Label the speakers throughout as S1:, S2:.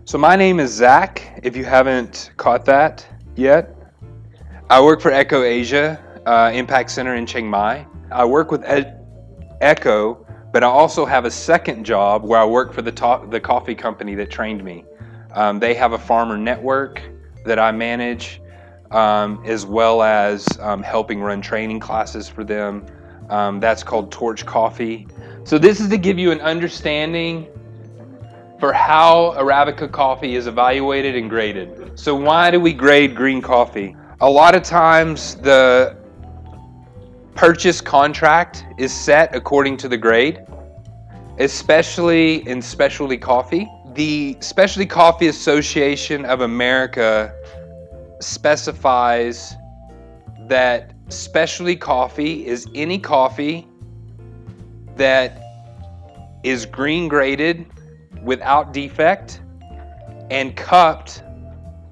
S1: So my name is Zach, if you haven't caught that yet. I work for Echo Asia Impact Center in Chiang Mai. I work with Echo, but I also have a second job where I work for the coffee company that trained me. They have a farmer network that I manage, as well as helping run training classes for them. That's called Torch Coffee. So this is to give you an understanding for how Arabica coffee is evaluated and graded. So why do we grade green coffee? A lot of times the purchase contract is set according to the grade, especially in specialty coffee. The Specialty Coffee Association of America specifies that specialty coffee is any coffee that is green graded without defect and cupped,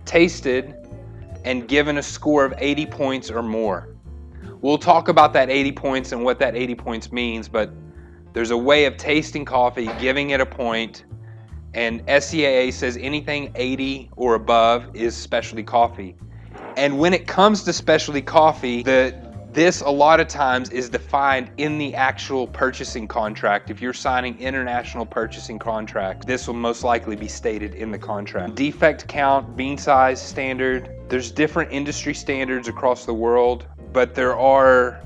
S1: tasted, and given a score of 80 points or more. We'll talk about that 80 points and what that 80 points means, but there's a way of tasting coffee, giving it a point, and SCAA says anything 80 or above is specialty coffee. And when it comes to specialty coffee, this a lot of times is defined in the actual purchasing contract. If you're signing international purchasing contract, this will most likely be stated in the contract. Defect count, bean size standard. There's different industry standards across the world, but there are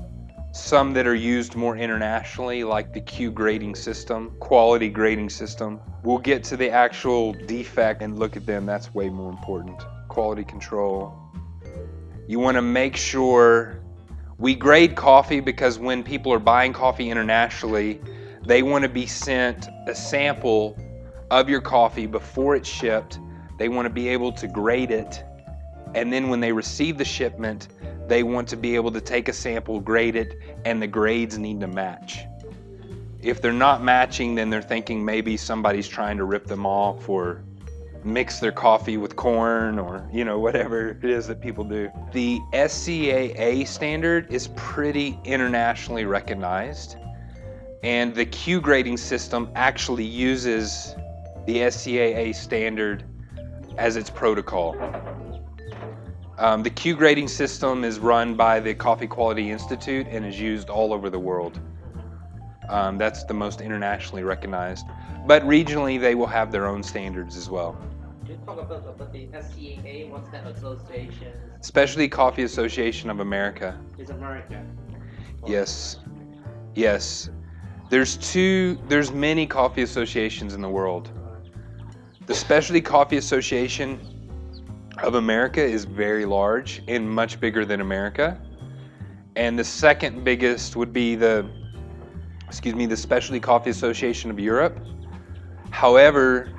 S1: some that are used more internationally, like the Q grading system, quality grading system. We'll get to the actual defect and look at them. That's way more important. Quality control. You want to make sure. We grade coffee because when people are buying coffee internationally, they want to be sent a sample of your coffee before it's shipped. They want to be able to grade it, and then when they receive the shipment, they want to be able to take a sample, grade it, and the grades need to match. If they're not matching, then they're thinking maybe somebody's trying to rip them off or mix their coffee with corn or, whatever it is that people do. The SCAA standard is pretty internationally recognized, and the Q grading system actually uses the SCAA standard as its protocol. The Q grading system is run by the Coffee Quality Institute and is used all over the world. That's the most internationally recognized, but regionally they will have their own standards as well.
S2: You talk about the SCAA. What's that association?
S1: Specialty Coffee Association of America.
S2: Is America?
S1: Yes. There's many coffee associations in the world. The Specialty Coffee Association of America is very large and much bigger than America. And the second biggest would be the Specialty Coffee Association of Europe. However,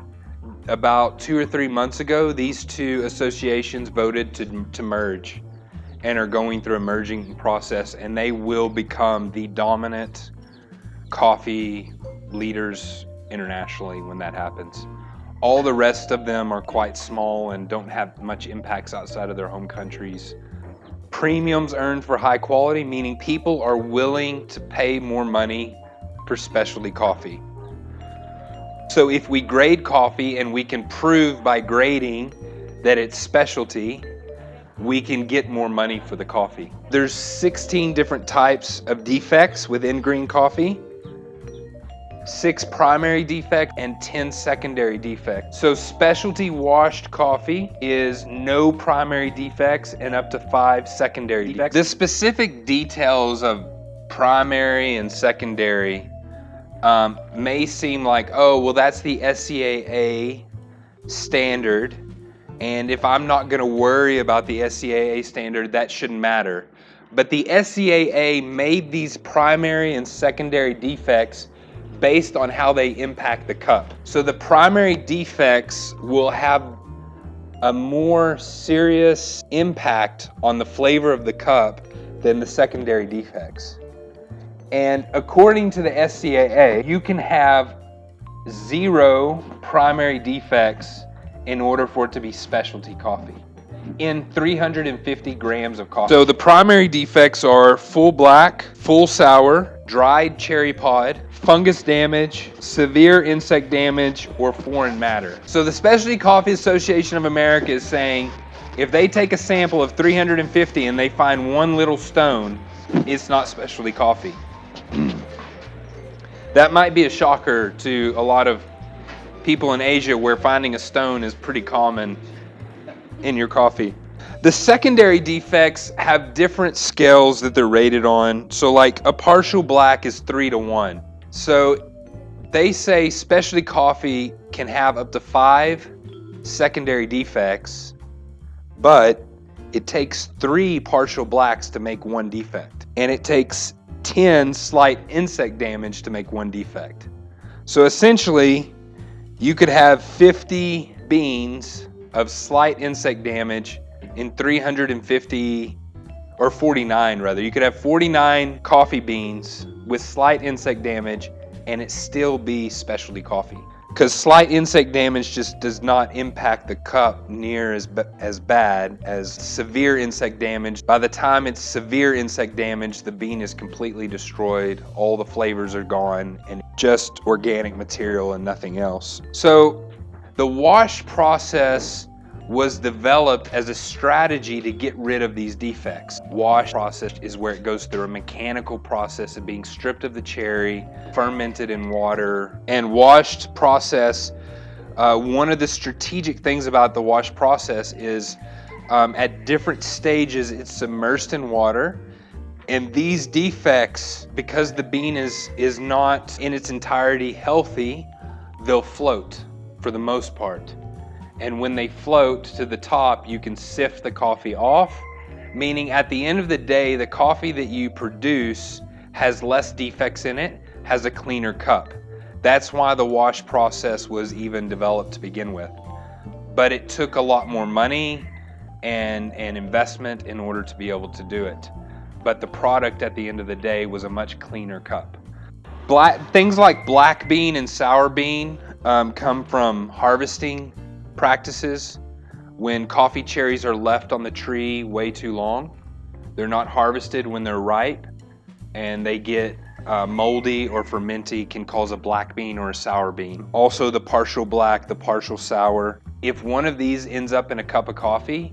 S1: about 2 or 3 months ago, these two associations voted to merge and are going through a merging process, and they will become the dominant coffee leaders internationally when that happens. All the rest of them are quite small and don't have much impacts outside of their home countries. Premiums earned for high quality, meaning people are willing to pay more money for specialty coffee. So if we grade coffee and we can prove by grading that it's specialty, we can get more money for the coffee. There's 16 different types of defects within green coffee, 6 primary defects and 10 secondary defects. So specialty washed coffee is no primary defects and up to 5 secondary defects. The specific details of primary and secondary may seem like, oh, well, that's the SCAA standard, and if I'm not going to worry about the SCAA standard, that shouldn't matter. But the SCAA made these primary and secondary defects based on how they impact the cup. So the primary defects will have a more serious impact on the flavor of the cup than the secondary defects. And according to the SCAA, you can have 0 primary defects in order for it to be specialty coffee. in 350 grams of coffee. So the primary defects are full black, full sour, dried cherry pod, fungus damage, severe insect damage, or foreign matter. So the Specialty Coffee Association of America is saying if they take a sample of 350 and they find one little stone, it's not specialty coffee. That might be a shocker to a lot of people in Asia where finding a stone is pretty common in your coffee. The secondary defects have different scales that they're rated on. So like a partial black is 3 to 1. So they say specialty coffee can have up to 5 secondary defects, but it takes 3 partial blacks to make 1 defect. And it takes 10 slight insect damage to make 1 defect. So essentially, you could have 50 beans of slight insect damage in 350, or 49 rather. You could have 49 coffee beans with slight insect damage and it still be specialty coffee. Because slight insect damage just does not impact the cup near as bad as severe insect damage. By the time it's severe insect damage, the bean is completely destroyed, all the flavors are gone, and just organic material and nothing else. So the wash process was developed as a strategy to get rid of these defects. Wash process is where it goes through a mechanical process of being stripped of the cherry, fermented in water, and washed process. One of the strategic things about the wash process is at different stages it's submersed in water, and these defects, because the bean is not in its entirety healthy, they'll float for the most part. And when they float to the top, you can sift the coffee off, meaning at the end of the day, the coffee that you produce has less defects in it, has a cleaner cup. That's why the wash process was even developed to begin with. But it took a lot more money and investment in order to be able to do it. But the product at the end of the day was a much cleaner cup. Things like black bean and sour bean come from harvesting practices. When coffee cherries are left on the tree way too long, they're not harvested when they're ripe, and they get moldy or fermenty, can cause a black bean or a sour bean. Also the partial black, the partial sour. If one of these ends up in a cup of coffee,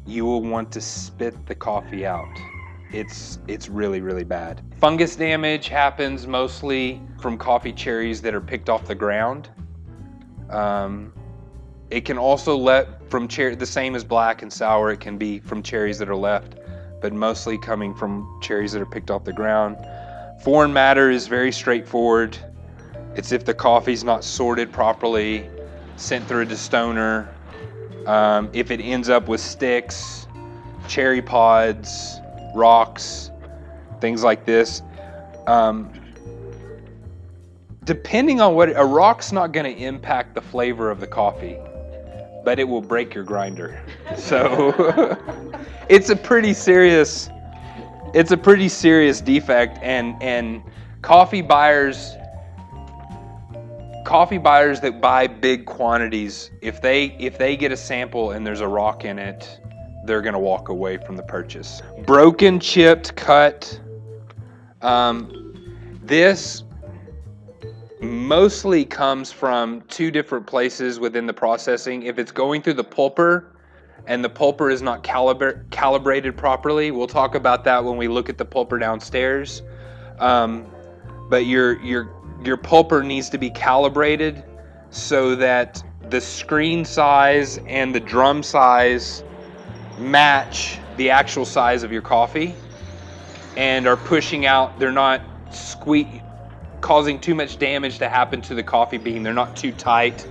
S1: you will want to spit the coffee out. It's really, really bad. Fungus damage happens mostly from coffee cherries that are picked off the ground. It can also from the same as black and sour, it can be from cherries that are left, but mostly coming from cherries that are picked off the ground. Foreign matter is very straightforward. It's if the coffee's not sorted properly, sent through a destoner, if it ends up with sticks, cherry pods, rocks, things like this. Depending on what, a rock's not going to impact the flavor of the coffee, but it will break your grinder. So it's a pretty serious defect, and coffee buyers that buy big quantities, if they get a sample and there's a rock in it, they're going to walk away from the purchase. Broken, chipped, cut. This mostly comes from 2 different places within the processing. If it's going through the pulper and the pulper is not calibrated properly, we'll talk about that when we look at the pulper downstairs. But your pulper needs to be calibrated so that the screen size and the drum size match the actual size of your coffee and are pushing out. They're not causing too much damage to happen to the coffee bean. They're not too tight.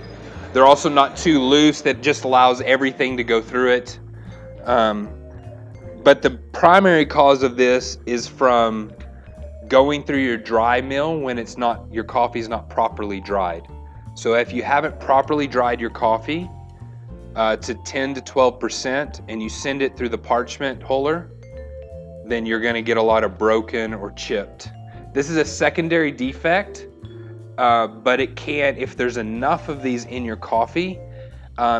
S1: They're also not too loose that just allows everything to go through it. But the primary cause of this is from going through your dry mill when your coffee's not properly dried. So if you haven't properly dried your coffee to 10 to 12% and you send it through the parchment holder, then you're going to get a lot of broken or chipped. This is a secondary defect, but it can, if there's enough of these in your coffee,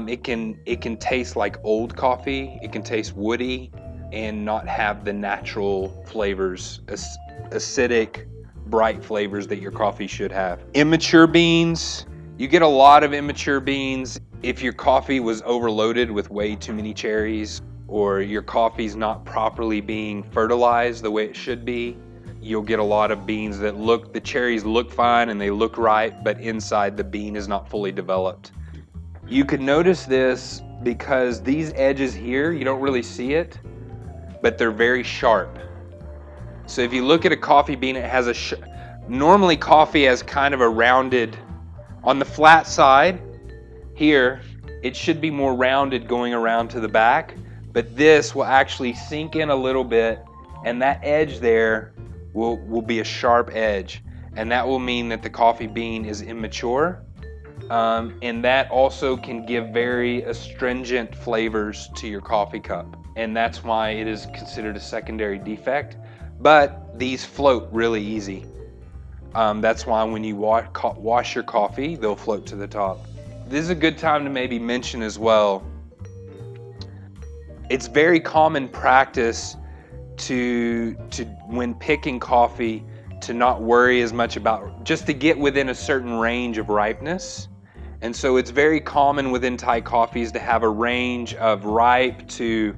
S1: it can taste like old coffee. It can taste woody and not have the natural flavors, acidic, bright flavors that your coffee should have. Immature beans, you get a lot of immature beans if your coffee was overloaded with way too many cherries, or your coffee's not properly being fertilized the way it should be. You'll get a lot of beans that the cherries look fine and they look ripe, but inside the bean is not fully developed. You can notice this because these edges here, you don't really see it, but they're very sharp. So if you look at a coffee bean, it has normally coffee has kind of a rounded, on the flat side here, it should be more rounded going around to the back, but this will actually sink in a little bit, and that edge there will be a sharp edge, and that will mean that the coffee bean is immature, and that also can give very astringent flavors to your coffee cup, and that's why it is considered a secondary defect. But these float really easy. That's why when you wash your coffee, they'll float to the top. This is a good time to maybe mention as well, it's very common practice to when picking coffee to not worry as much about, just to get within a certain range of ripeness. And so it's very common within Thai coffees to have a range of ripe to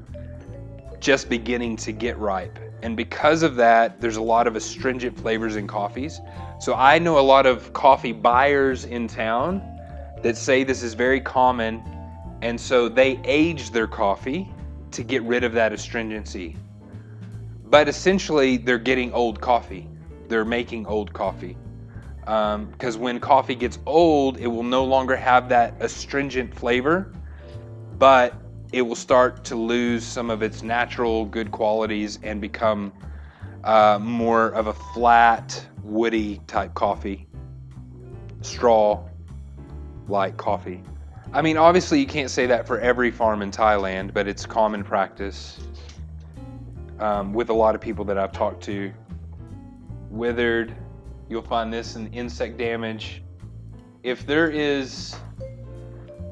S1: just beginning to get ripe. And because of that, there's a lot of astringent flavors in coffees. So I know a lot of coffee buyers in town that say this is very common, and so they age their coffee to get rid of that astringency. But essentially, they're getting old coffee. They're making old coffee. Because when coffee gets old, it will no longer have that astringent flavor, but it will start to lose some of its natural good qualities and become more of a flat, woody type coffee, straw-like coffee. I mean, obviously you can't say that for every farm in Thailand, but it's common practice with a lot of people that I've talked to. Withered, you'll find this in insect damage. If there is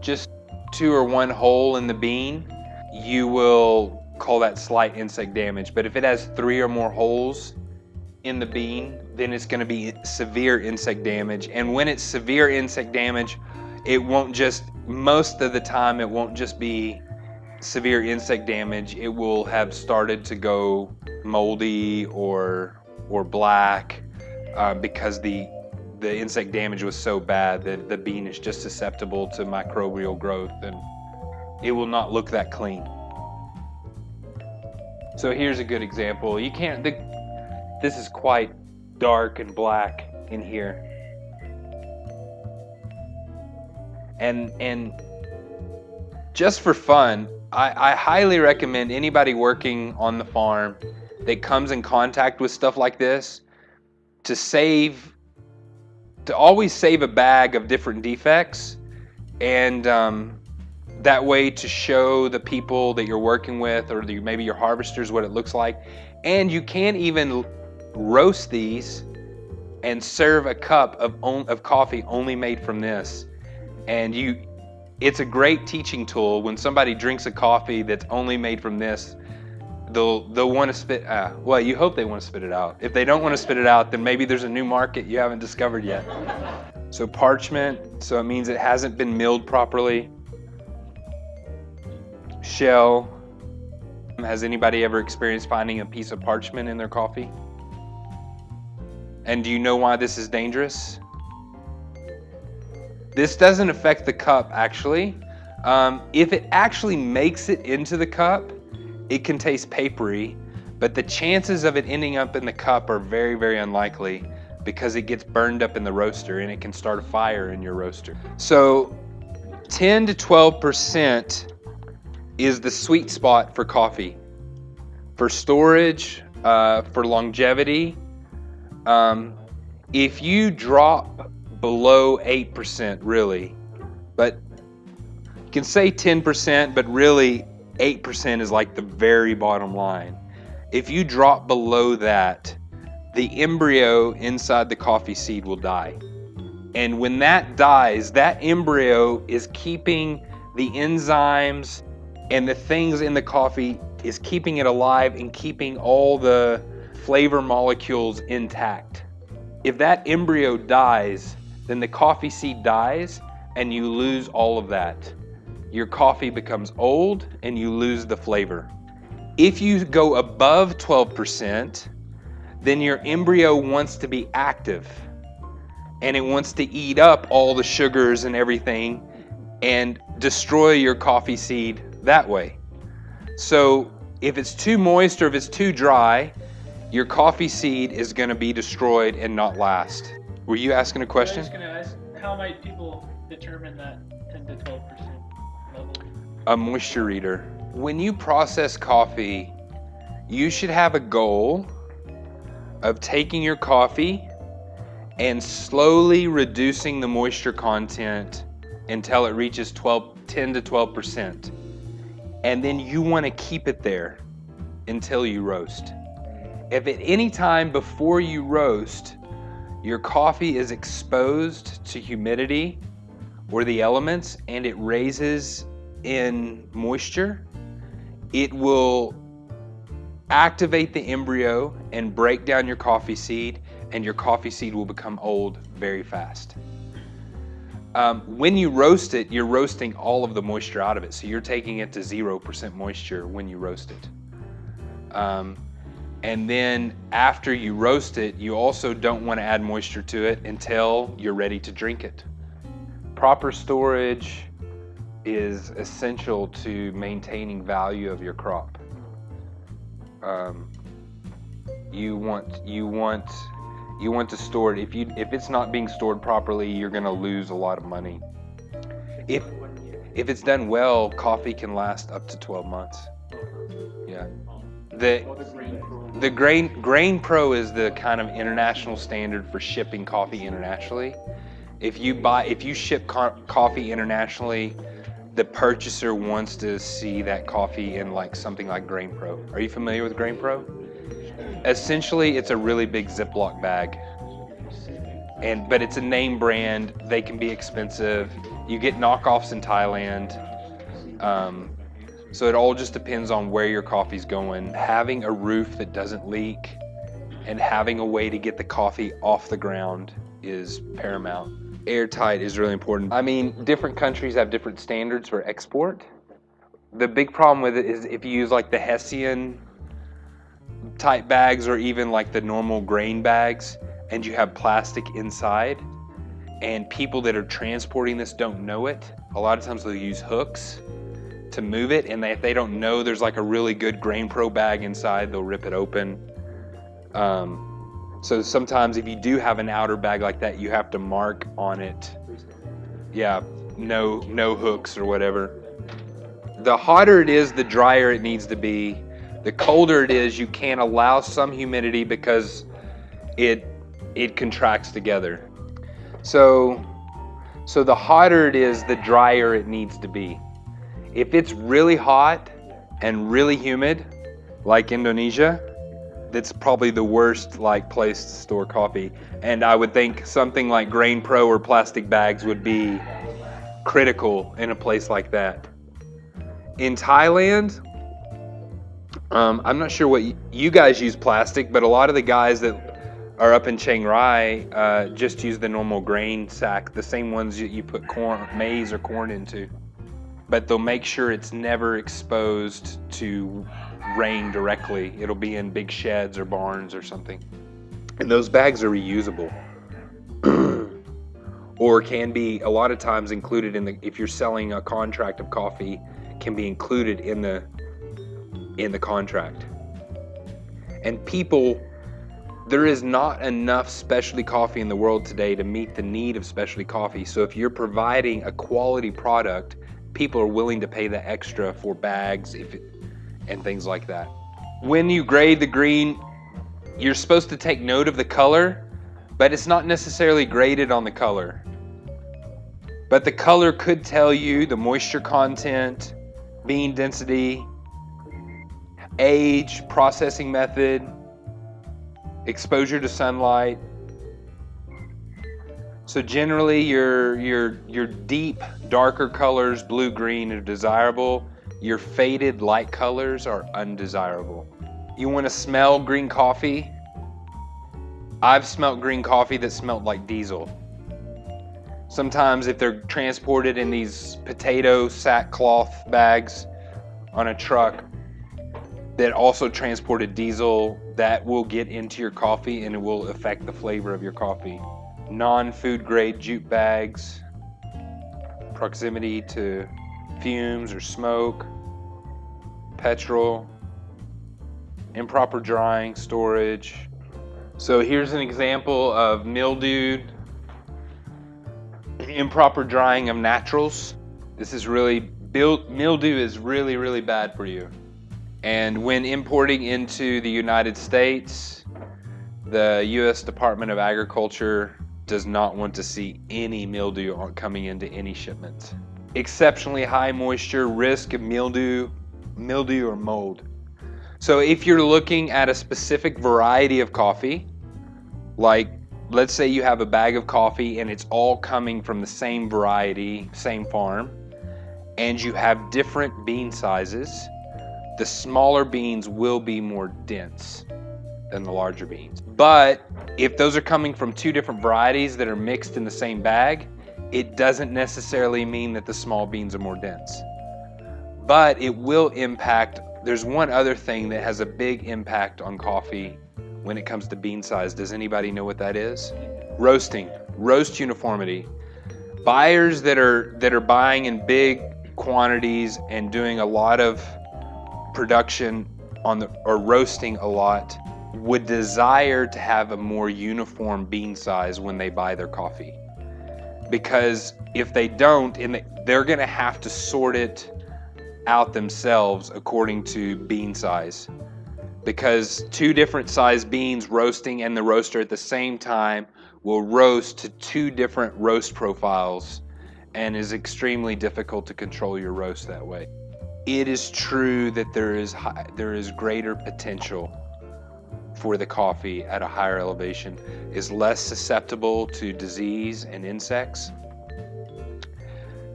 S1: just 2 or 1 hole in the bean, you will call that slight insect damage. But if it has 3 or more holes in the bean, then it's going to be severe insect damage. And when it's severe insect damage, it won't just, most of the time, it won't just be severe insect damage. It will have started to go moldy or black because the insect damage was so bad that the bean is just susceptible to microbial growth, and it will not look that clean. So here's a good example. You can't, this is quite dark and black in here. And just for fun, I highly recommend anybody working on the farm that comes in contact with stuff like this to always save a bag of different defects, and that way to show the people that you're working with, or maybe your harvesters, what it looks like. And you can even roast these and serve a cup of coffee only made from this. And it's a great teaching tool. When somebody drinks a coffee that's only made from this, they'll want to spit, well, you hope they want to spit it out. If they don't want to spit it out, then maybe there's a new market you haven't discovered yet. So parchment, so it means it hasn't been milled properly. Shell, has anybody ever experienced finding a piece of parchment in their coffee? And do you know why this is dangerous? This doesn't affect the cup, actually. If it actually makes it into the cup, it can taste papery, but the chances of it ending up in the cup are very, very unlikely because it gets burned up in the roaster and it can start a fire in your roaster. So 10 to 12% is the sweet spot for coffee. For storage, for longevity, if you drop below 8%, really, but you can say 10%, but really 8% is like the very bottom line. If you drop below that, the embryo inside the coffee seed will die. And when that dies, that embryo is keeping the enzymes and the things in the coffee is keeping it alive and keeping all the flavor molecules intact. If that embryo dies, then the coffee seed dies and you lose all of that. Your coffee becomes old and you lose the flavor. If you go above 12%, then your embryo wants to be active and it wants to eat up all the sugars and everything and destroy your coffee seed that way. So if it's too moist or if it's too dry, your coffee seed is going to be destroyed and not last. Were you asking a question?
S3: I was just going to ask, how might people determine that 10 to 12% level?
S1: A moisture reader. When you process coffee, you should have a goal of taking your coffee and slowly reducing the moisture content until it reaches 10 to 12%. And then you want to keep it there until you roast. If at any time before you roast, your coffee is exposed to humidity or the elements and it raises in moisture, it will activate the embryo and break down your coffee seed, and your coffee seed will become old very fast. When you roast it, you're roasting all of the moisture out of it. So you're taking it to 0% moisture when you roast it. And then after you roast it, you also don't want to add moisture to it until you're ready to drink it. Proper storage is essential to maintaining value of your crop. You want to store it. If it's not being stored properly, you're going to lose a lot of money. If it's done well, coffee can last up to 12 months. Yeah. The Grain Pro is the kind of international standard for shipping coffee internationally. If you ship coffee internationally, the purchaser wants to see that coffee in like something like Grain Pro. Are you familiar with Grain Pro? Essentially, it's a really big Ziploc bag. But it's a name brand. They can be expensive. You get knockoffs in Thailand. So it all just depends on where your coffee's going. Having a roof that doesn't leak and having a way to get the coffee off the ground is paramount. Airtight is really important. I mean, different countries have different standards for export. The big problem with it is if you use like the Hessian type bags or even like the normal grain bags and you have plastic inside and people that are transporting this don't know it, a lot of times they'll use hooks to move it, and if they don't know there's like a really good Grain Pro bag inside, they'll rip it open. So sometimes if you do have an outer bag like that, you have to mark on it, no hooks or whatever. The hotter it is, the drier it needs to be. The colder it is, you can't allow some humidity because it contracts together. So the hotter it is, the drier it needs to be. If it's really hot and really humid, like Indonesia, that's probably the worst place to store coffee. And I would think something like Grain Pro or plastic bags would be critical in a place like that. In Thailand, I'm not sure what you guys use plastic, but a lot of the guys that are up in Chiang Rai just use the normal grain sack, the same ones you put maize or corn into. But they'll make sure it's never exposed to rain directly. It'll be in big sheds or barns or something. And those bags are reusable. Or can be a lot of times included if you're selling a contract of coffee, can be included in the contract. And there is not enough specialty coffee in the world today to meet the need of specialty coffee. So if you're providing a quality product, people are willing to pay the extra for bags and things like that. When you grade the green, you're supposed to take note of the color, but it's not necessarily graded on the color. But the color could tell you the moisture content, bean density, age, processing method, exposure to sunlight. So generally your deep, darker colors, blue, green, are desirable. Your faded light colors are undesirable. You want to smell green coffee? I've smelt green coffee that smelled like diesel. Sometimes if they're transported in these potato sackcloth bags on a truck that also transported diesel, that will get into your coffee and it will affect the flavor of your coffee. Non-food grade jute bags, proximity to fumes or smoke, petrol, improper drying, storage. So here's an example of mildew, improper drying of naturals. This is really, mildew is really, really bad for you. And when importing into the United States, the U.S. Department of Agriculture does not want to see any mildew coming into any shipment. Exceptionally high moisture, risk of mildew or mold. So if you're looking at a specific variety of coffee, like let's say you have a bag of coffee and it's all coming from the same variety, same farm, and you have different bean sizes, the smaller beans will be more dense than the larger beans. But if those are coming from two different varieties that are mixed in the same bag, it doesn't necessarily mean that the small beans are more dense. But it will impact, there's one other thing that has a big impact on coffee when it comes to bean size. Does anybody know what that is? Roasting, roast uniformity. Buyers that are buying in big quantities and doing a lot of production or roasting a lot would desire to have a more uniform bean size when they buy their coffee. Because if they don't, they're gonna have to sort it out themselves according to bean size. Because two different size beans roasting and the roaster at the same time will roast to two different roast profiles and is extremely difficult to control your roast that way. It is true that there is greater potential for the coffee at a higher elevation, is less susceptible to disease and insects.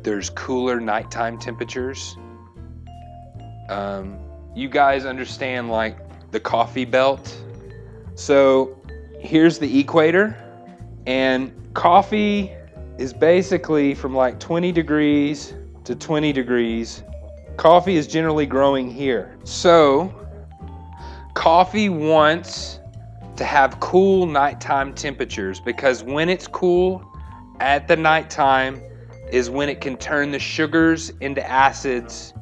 S1: There's cooler nighttime temperatures. You guys understand like the coffee belt? So here's the equator, and coffee is basically from like 20 degrees to 20 degrees. Coffee is generally growing here. So coffee wants to have cool nighttime temperatures, because when it's cool at the nighttime is when it can turn the sugars into acids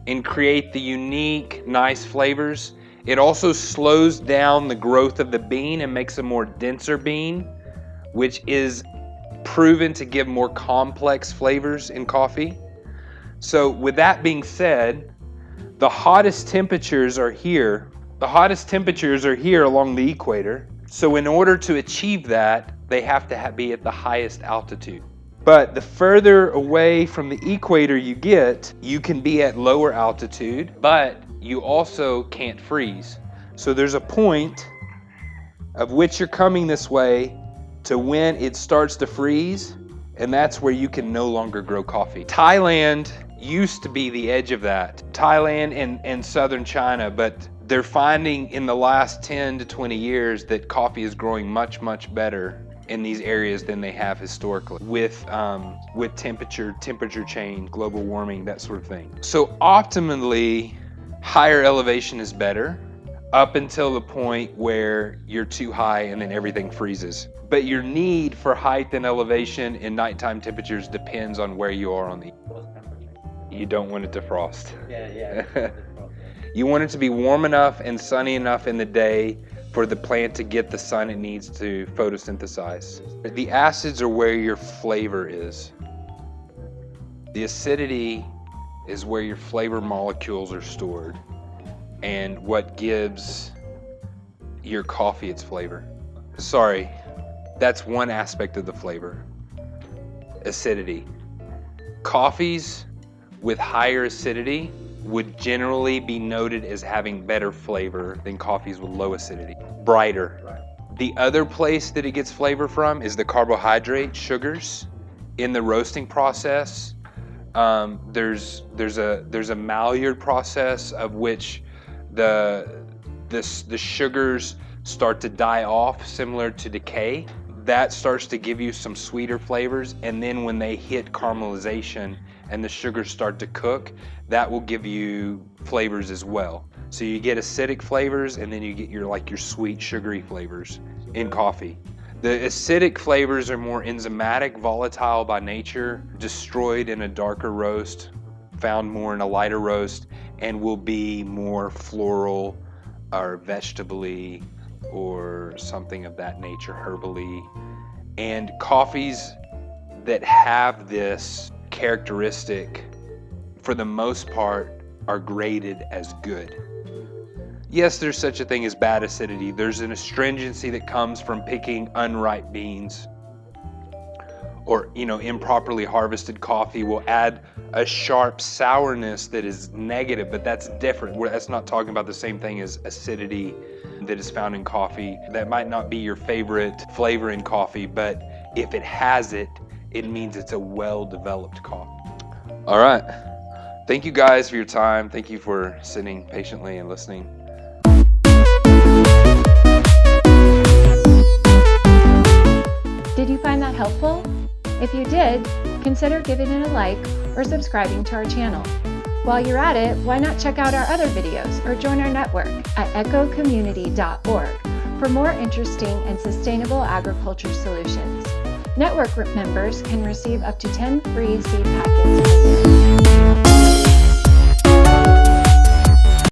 S1: and create the unique, nice flavors. It also slows down the growth of the bean and makes a more denser bean, which is proven to give more complex flavors in coffee. So with that being said, the hottest temperatures are here. The hottest temperatures are here along the equator. So in order to achieve that, they have to be at the highest altitude. But the further away from the equator you get, you can be at lower altitude, but you also can't freeze. So there's a point of which you're coming this way to when it starts to freeze, and that's where you can no longer grow coffee. Thailand used to be the edge of that. Thailand and southern China, but they're finding in the last 10 to 20 years that coffee is growing much, much better in these areas than they have historically with temperature change, global warming, that sort of thing. So optimally, higher elevation is better up until the point where you're too high and then everything freezes. But your need for height and elevation in nighttime temperatures depends on where you are on the. You don't want it to frost.
S2: Yeah.
S1: You want it to be warm enough and sunny enough in the day for the plant to get the sun it needs to photosynthesize. The acids are where your flavor is. The acidity is where your flavor molecules are stored and what gives your coffee its flavor. Sorry, that's one aspect of the flavor. Acidity. Coffees with higher acidity would generally be noted as having better flavor than coffees with low acidity. Brighter. Right. The other place that it gets flavor from is the carbohydrate sugars in the roasting process. There's a Maillard process of which the sugars start to die off, similar to decay. That starts to give you some sweeter flavors, and then when they hit caramelization and the sugars start to cook, that will give you flavors as well. So you get acidic flavors, and then you get your sweet sugary flavors in coffee. The acidic flavors are more enzymatic, volatile by nature, destroyed in a darker roast, found more in a lighter roast, and will be more floral or vegetable-y or something of that nature, herbally. And coffees that have this characteristic, for the most part, are graded as good. Yes, there's such a thing as bad acidity. There's an astringency that comes from picking unripe beans, or improperly harvested coffee will add a sharp sourness that is negative, but that's different. That's not talking about the same thing as acidity that is found in coffee. That might not be your favorite flavor in coffee, but if it has it, it means it's a well-developed coffee. All right. Thank you guys for your time. Thank you for sitting patiently and listening.
S4: Did you find that helpful? If you did, consider giving it a like or subscribing to our channel. While you're at it, why not check out our other videos or join our network at ecocommunity.org for more interesting and sustainable agriculture solutions. Network members can receive up to 10 free seed packets per year.